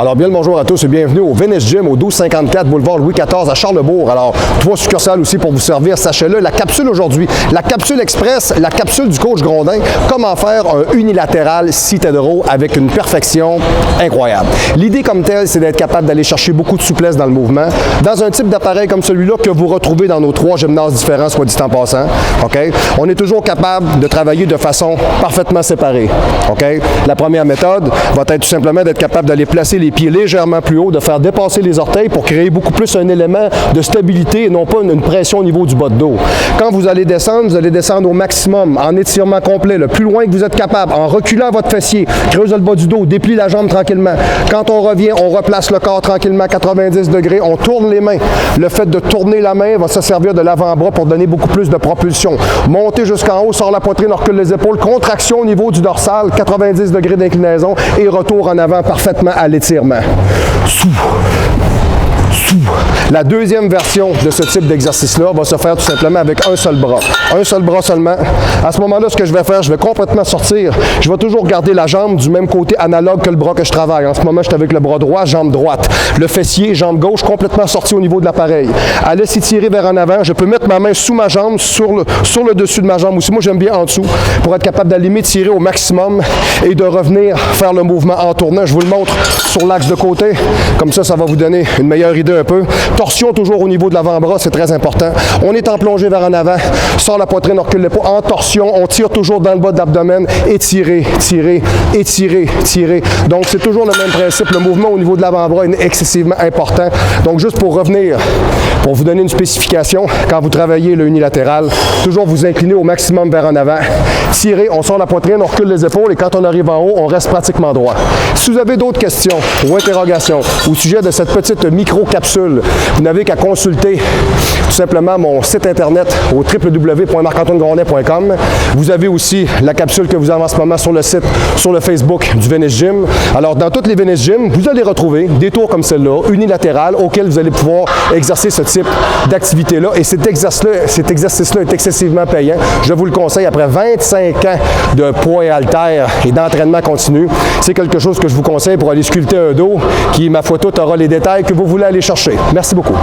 Alors bien le bonjour à tous et bienvenue au Venice Gym au 1254 boulevard Louis XIV à Charlesbourg. Alors 3 succursales aussi pour vous servir, sachez-le. La capsule aujourd'hui, la capsule express, la capsule du coach Grondin, comment faire un unilatéral citadro avec une perfection incroyable. L'idée comme telle, c'est d'être capable d'aller chercher beaucoup de souplesse dans le mouvement, dans un type d'appareil comme celui-là que vous retrouvez dans nos 3 gymnases différents, soit dit en passant. Okay? On est toujours capable de travailler de façon parfaitement séparée. Okay? La première méthode va être tout simplement d'être capable d'aller placer les pieds légèrement plus haut, de faire dépasser les orteils pour créer beaucoup plus un élément de stabilité et non pas une pression au niveau du bas de dos. Quand vous allez descendre au maximum, en étirement complet, le plus loin que vous êtes capable, en reculant votre fessier, creuse le bas du dos, déplie la jambe tranquillement. Quand on revient, on replace le corps tranquillement à 90 degrés, on tourne les mains. Le fait de tourner la main va se servir de l'avant-bras pour donner beaucoup plus de propulsion. Montez jusqu'en haut, sort la poitrine, on recule les épaules, contraction au niveau du dorsal, 90 degrés d'inclinaison et retour en avant parfaitement à l'étirement. La deuxième version de ce type d'exercice-là va se faire tout simplement avec un seul bras. Un seul bras seulement. À ce moment-là, ce que je vais faire, je vais complètement sortir. Je vais toujours garder la jambe du même côté analogue que le bras que je travaille. En ce moment, je suis avec le bras droit, jambe droite. Le fessier, jambe gauche, complètement sorti au niveau de l'appareil. Allez s'étirer vers en avant. Je peux mettre ma main sous ma jambe, sur le dessus de ma jambe aussi. Moi, j'aime bien en dessous pour être capable d'aller m'étirer au maximum et de revenir faire le mouvement en tournant. Je vous le montre sur l'axe de côté. Comme ça, ça va vous donner une meilleure idée un peu. Torsion toujours au niveau de l'avant-bras, c'est très important. On est en plongée vers en avant, sort la poitrine, on recule l'épaule. En torsion, on tire toujours dans le bas de l'abdomen. Étirer, tirer, étirer, tirer. Donc, c'est toujours le même principe. Le mouvement au niveau de l'avant-bras est excessivement important. Donc, juste pour revenir, pour vous donner une spécification, quand vous travaillez le unilatéral, toujours vous incliner au maximum vers en avant. Tirer, on sort la poitrine, on recule les épaules et quand on arrive en haut, on reste pratiquement droit. Si vous avez d'autres questions ou interrogations au sujet de cette petite micro-capsule, vous n'avez qu'à consulter tout simplement mon site internet au www.marc-antoine-grondin.com. Vous avez aussi la capsule que vous avez en ce moment sur le site, sur le Facebook du Venice Gym. Alors, dans toutes les Venice Gym, vous allez retrouver des tours comme celle-là, unilatérales, auxquels vous allez pouvoir exercer ce type d'activité-là. Et cet exercice-là est excessivement payant. Je vous le conseille après 25 ans de poids et haltères et d'entraînement continu. C'est quelque chose que je vous conseille pour aller sculpter un dos qui, ma foi, tout aura les détails que vous voulez aller chercher. Merci beaucoup.